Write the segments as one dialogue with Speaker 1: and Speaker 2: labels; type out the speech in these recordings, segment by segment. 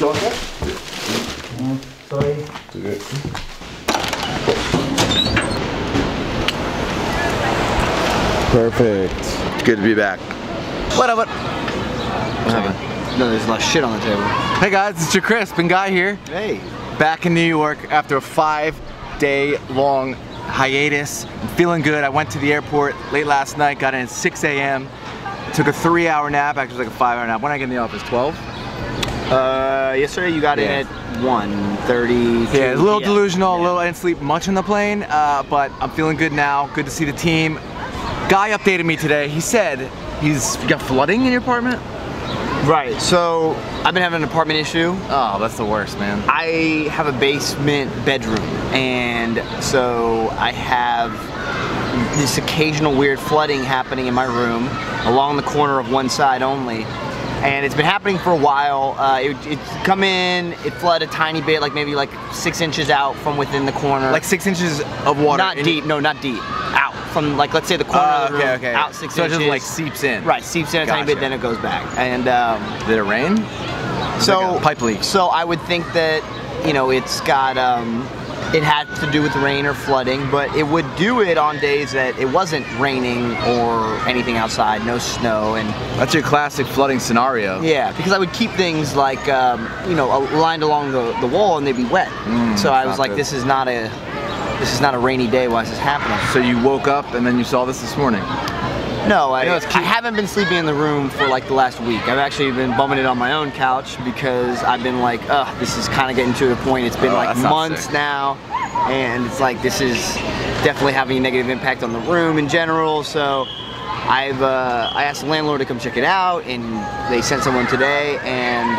Speaker 1: Sorry.
Speaker 2: Perfect. It's good to be back. What up? What happened?
Speaker 1: No, there's a lot of shit on the table.
Speaker 2: Hey guys, it's your Chris and Guy here.
Speaker 1: Hey.
Speaker 2: Back in New York after a 5-day long hiatus. I'm feeling good. I went to the airport late last night, got in at 6 a.m. Took a 3-hour nap, actually like a 5-hour nap. When did I get in the office? 12?
Speaker 1: Yesterday you got in at 1:30.
Speaker 2: Yeah, a little delusional, a little, I didn't sleep much on the plane, but I'm feeling good now. Good to see the team. Guy updated me today. He said you got flooding in your apartment?
Speaker 1: Right, so I've been having an apartment issue.
Speaker 2: Oh, that's the worst, man.
Speaker 1: I have a basement bedroom, and so I have this occasional weird flooding happening in my room along the corner of one side only. And it's been happening for a while. It's come in, it flooded a tiny bit, like maybe like 6 inches out from within the corner.
Speaker 2: Like 6 inches of water?
Speaker 1: Not deep, no, not deep. Out from, like, let's say the corner of the room, out 6 inches.
Speaker 2: So it just like seeps in?
Speaker 1: Right, seeps in a tiny bit, then it goes back. And
Speaker 2: did it rain?
Speaker 1: So
Speaker 2: like a pipe leak.
Speaker 1: So I would think that, you know, it's got it had to do with rain or flooding, but it would do it on days that it wasn't raining or anything outside, no snow. And
Speaker 2: that's your classic flooding scenario.
Speaker 1: Yeah, because I would keep things like, you know, lined along the wall and they'd be wet. So I was like, this is not a rainy day. Why is this happening?
Speaker 2: So you woke up and then you saw this morning?
Speaker 1: No, I haven't been sleeping in the room for like the last week. I've actually been bumming it on my own couch because I've been like, this is kind of getting to a point. It's been like months now, and it's like this is definitely having a negative impact on the room in general. So I asked the landlord to come check it out, and they sent someone today, and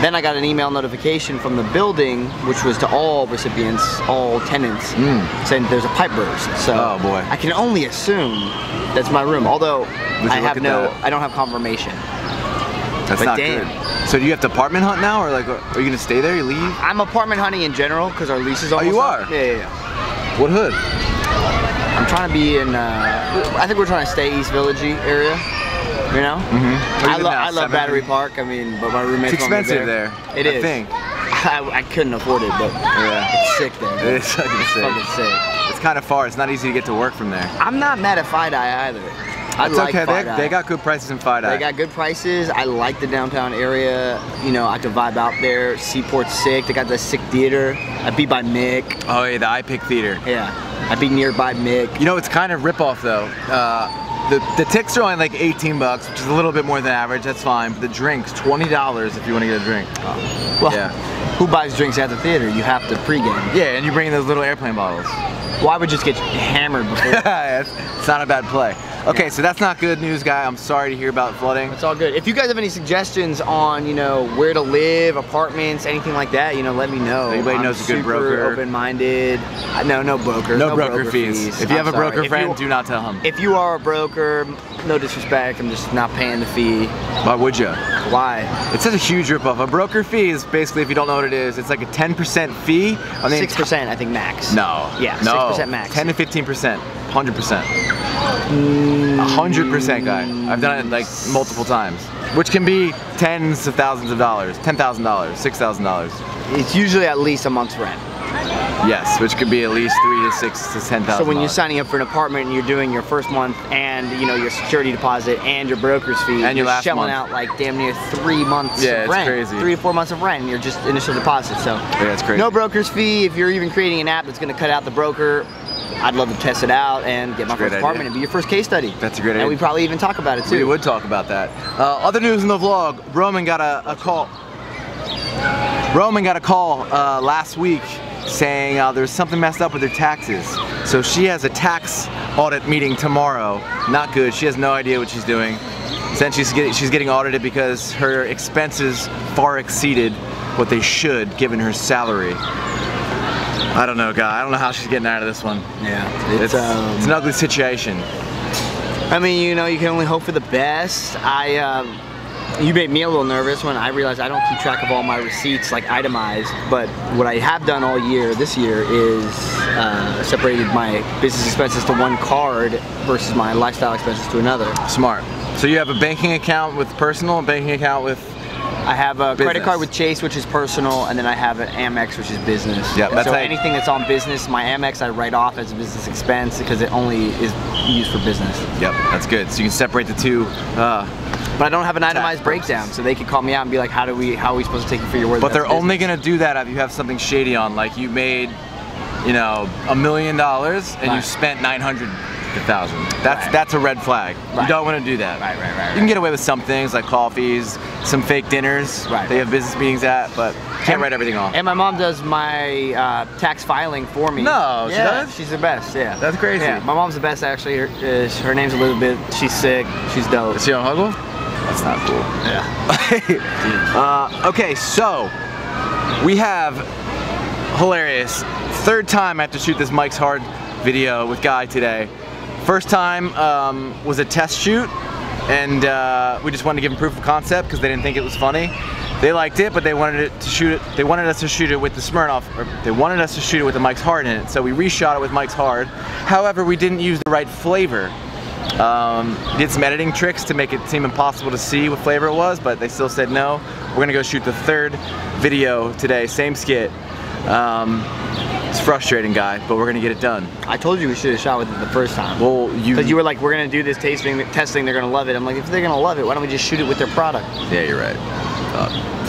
Speaker 1: then I got an email notification from the building, which was to all recipients, all tenants, saying there's a pipe burst. So
Speaker 2: oh boy.
Speaker 1: I can only assume that's my room, although I don't have confirmation.
Speaker 2: That's not good. So do you have to apartment hunt now, or like, are you gonna stay there? You leave?
Speaker 1: I'm apartment hunting in general because our lease is almost
Speaker 2: up. Oh, you are?
Speaker 1: Yeah.
Speaker 2: What hood?
Speaker 1: I'm trying to be in. I think we're trying to stay East Villagey area. You know? I love Battery Park. I mean, but my roommate's
Speaker 2: it's expensive there.
Speaker 1: It is.
Speaker 2: I think.
Speaker 1: I couldn't afford it, but yeah, it's sick there.
Speaker 2: It is fucking sick. It's kind of far. It's not easy to get to work from there.
Speaker 1: I'm not mad at FiDi either.
Speaker 2: It's okay. They got good prices in FiDi.
Speaker 1: They got good prices. I like the downtown area. You know, I could vibe out there. Seaport's sick. They got the sick theater. I beat by Mick.
Speaker 2: Oh yeah, the iPic Theater.
Speaker 1: Yeah, I beat nearby Mick.
Speaker 2: You know, it's kind of rip-off though. The tickets are only like 18 bucks, which is a little bit more than average. That's fine. But the drinks, $20 if you want to get a drink.
Speaker 1: Well, yeah. Who buys drinks at the theater? You have to pregame.
Speaker 2: Yeah, and you bring in those little airplane bottles.
Speaker 1: Well, I would just get hammered before.
Speaker 2: It's not a bad play. Okay, so that's not good news, Guy. I'm sorry to hear about flooding.
Speaker 1: It's all good. If you guys have any suggestions on, you know, where to live, apartments, anything like that, you know, let me know.
Speaker 2: Anybody knows a good broker?
Speaker 1: Open-minded. No broker.
Speaker 2: No broker fees. If you have a broker friend, do not tell him.
Speaker 1: If you are a broker, no disrespect, I'm just not paying the fee.
Speaker 2: Why would you?
Speaker 1: Why?
Speaker 2: It's such a huge ripoff. A broker fee is basically, if you don't know what it is, it's like a 10% fee.
Speaker 1: 6%, I think, max.
Speaker 2: No.
Speaker 1: Yeah,
Speaker 2: no.
Speaker 1: 6% max.
Speaker 2: 10 to 15%. 100%. 100%, Guy. I've done it like multiple times, which can be tens of thousands of dollars, $10,000, $6,000.
Speaker 1: It's usually at least a month's rent.
Speaker 2: Yes, which could be at least $3,000 to $6,000 to $10,000.
Speaker 1: So when you're signing up for an apartment and you're doing your first month and you know your security deposit and your broker's fee,
Speaker 2: and your last
Speaker 1: shelling
Speaker 2: month
Speaker 1: out like damn near 3 months of rent.
Speaker 2: Yeah, it's crazy.
Speaker 1: 3 to 4 months of rent and you're just initial deposit. So
Speaker 2: yeah, it's crazy.
Speaker 1: No broker's fee. If you're even creating an app that's going to cut out the broker, I'd love to test it out and get my first apartment and be your first case study.
Speaker 2: That's a great idea.
Speaker 1: And we probably even talk about it too.
Speaker 2: We would talk about that. Other news in the vlog, Roman got a call. Roman got a call last week saying there's something messed up with her taxes. So she has a tax audit meeting tomorrow. Not good. She has no idea what she's doing. Then she's getting audited because her expenses far exceeded what they should given her salary. I don't know, Guy. I don't know how she's getting out of this one.
Speaker 1: Yeah,
Speaker 2: it's an ugly situation.
Speaker 1: I mean, you know, you can only hope for the best. You made me a little nervous when I realized I don't keep track of all my receipts, like itemized. But what I have done all year, this year, is separated my business expenses to one card versus my lifestyle expenses to another.
Speaker 2: Smart. So you have a banking account with personal, a banking account with
Speaker 1: I have a credit card with Chase, which is personal, and then I have an Amex, which is business.
Speaker 2: Yep,
Speaker 1: so anything that's on business, my Amex I write off as a business expense because it only is used for business.
Speaker 2: Yep, that's good. So you can separate the two.
Speaker 1: But I don't have an itemized breakdown, so they could call me out and be like, how are we supposed to take you for your word?
Speaker 2: But they're only gonna do that if you have something shady on, like you made, you know, $1 million and you spent 900,000. That's a red flag. You don't want to do that.
Speaker 1: Right.
Speaker 2: You can get away with some things like coffees, some fake dinners. They have business meetings at, but can't write everything off.
Speaker 1: And my mom does my tax filing for me.
Speaker 2: No, she does?
Speaker 1: She's the best. Yeah.
Speaker 2: That's crazy.
Speaker 1: Yeah, my mom's the best actually. Her name's Elizabeth. She's sick. She's dope.
Speaker 2: Is she on Huggle? That's not cool.
Speaker 1: Yeah.
Speaker 2: Okay, so we have hilarious. Third time I have to shoot this Mike's Hard video with Guy today. First time was a test shoot, and we just wanted to give them proof of concept because they didn't think it was funny. They liked it, but they wanted us to shoot it with the Smirnoff, or they wanted us to shoot it with the Mike's Hard in it. So we reshot it with Mike's Hard. However, we didn't use the right flavor. Did some editing tricks to make it seem impossible to see what flavor it was, but they still said no. We're gonna go shoot the third video today, same skit. It's frustrating, Guy, but we're gonna get it done.
Speaker 1: I told you we should have shot with it the first time.
Speaker 2: Well,
Speaker 1: because you were like, we're gonna do this testing, they're gonna love it. I'm like, if they're gonna love it, why don't we just shoot it with their product?
Speaker 2: Yeah, you're right.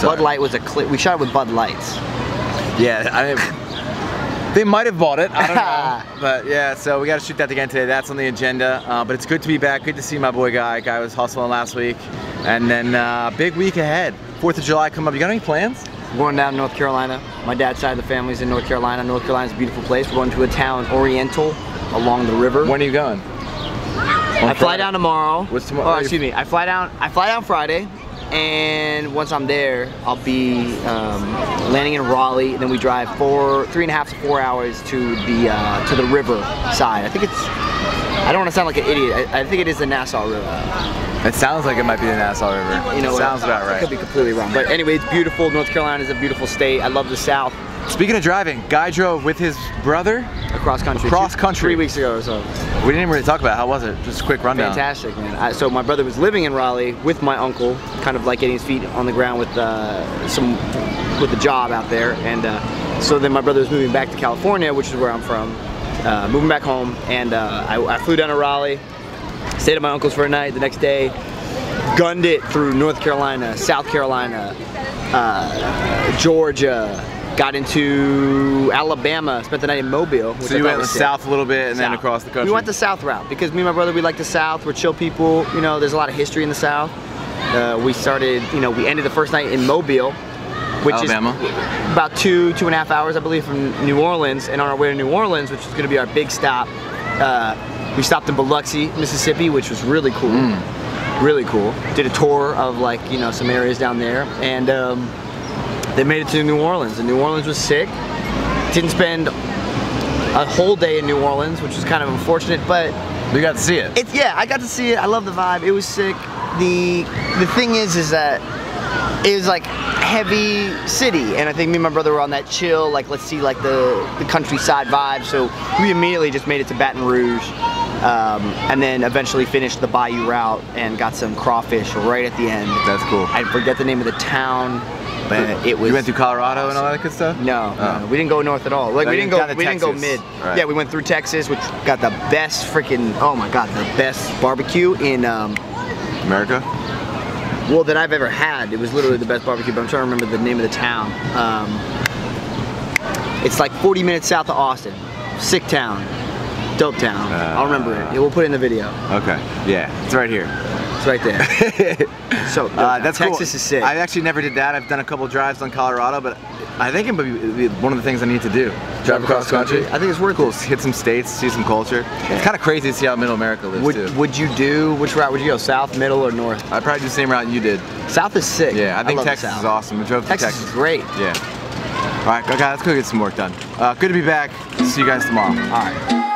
Speaker 1: Bud Light was we shot it with Bud Lights.
Speaker 2: Yeah, they might have bought it, I don't know. But yeah, so we gotta shoot that again today. That's on the agenda. But it's good to be back. Good to see my boy Guy. Guy was hustling last week. And then big week ahead. 4th of July coming up. You got any plans?
Speaker 1: We're going down to North Carolina. My dad's side of the family's in North Carolina. North Carolina's a beautiful place. We're going to a town, Oriental, along the river.
Speaker 2: When are you going?
Speaker 1: I fly down tomorrow.
Speaker 2: What's tomorrow?
Speaker 1: Oh, excuse me. I fly down Friday. And once I'm there, I'll be landing in Raleigh. Then we drive 3.5 to 4 hours to the river side. I think it's, I don't want to sound like an idiot. I think it is the Nassau River.
Speaker 2: It sounds like it might be the Nassau River.
Speaker 1: You know,
Speaker 2: sounds about right.
Speaker 1: I could be completely wrong. But anyway, it's beautiful. North Carolina is a beautiful state. I love the South.
Speaker 2: Speaking of driving, Guy drove with his brother
Speaker 1: across country.
Speaker 2: 3
Speaker 1: weeks ago or so.
Speaker 2: We didn't even really talk about it. How was it? Just a quick rundown.
Speaker 1: Fantastic, man. So my brother was living in Raleigh with my uncle, kind of like getting his feet on the ground with the job out there, and so then my brother was moving back to California, which is where I'm from, moving back home, and I flew down to Raleigh, stayed at my uncle's for a night. The next day, gunned it through North Carolina, South Carolina, Georgia. Got into Alabama, spent the night in Mobile.
Speaker 2: So you went south a little bit and then across the country?
Speaker 1: We went the South route because me and my brother, we like the South. We're chill people. You know, there's a lot of history in the South. We started, you know, we ended the first night in Mobile, which
Speaker 2: Alabama.
Speaker 1: is about 2.5 hours, I believe, from New Orleans. And on our way to New Orleans, which is going to be our big stop, we stopped in Biloxi, Mississippi, which was really cool. Really cool. Did a tour of, like, you know, some areas down there. And they made it to New Orleans, and New Orleans was sick. Didn't spend a whole day in New Orleans, which was kind of unfortunate, but
Speaker 2: you got to see it.
Speaker 1: Yeah, I got to see it. I love the vibe. It was sick. The thing is that it was like heavy city, and I think me and my brother were on that chill, like let's see like the countryside vibe. So we immediately just made it to Baton Rouge, and then eventually finished the Bayou route and got some crawfish right at the end.
Speaker 2: That's cool.
Speaker 1: I forget the name of the town. But it was.
Speaker 2: You went through Colorado and all that good stuff?
Speaker 1: No, no, we didn't go north at all. Like we didn't go mid.
Speaker 2: Right.
Speaker 1: Yeah, we went through Texas, which got the best freaking, oh my god, the best barbecue in
Speaker 2: America.
Speaker 1: Well, that I've ever had. It was literally the best barbecue, but I'm trying to remember the name of the town. It's like 40 minutes south of Austin. Sick town, dope town. I'll remember it. We'll put it in the video.
Speaker 2: Okay. Yeah, it's right here.
Speaker 1: It's right there. So
Speaker 2: that's
Speaker 1: Texas
Speaker 2: cool.
Speaker 1: is sick.
Speaker 2: I actually never did that. I've done a couple drives on Colorado, but I think it would be one of the things I need to do. Drive across country.
Speaker 1: I think it's worth it.
Speaker 2: Hit some states, see some culture. Yeah. It's kind of crazy to see how Middle America lives too.
Speaker 1: Would you do, which route would you go? South, middle, or north?
Speaker 2: I'd probably do the same route you did.
Speaker 1: South is sick.
Speaker 2: Yeah, I think Texas is awesome. We drove to Texas.
Speaker 1: Texas is great.
Speaker 2: Yeah. All right, okay, let's go get some work done. Good to be back. See you guys tomorrow.
Speaker 1: All right.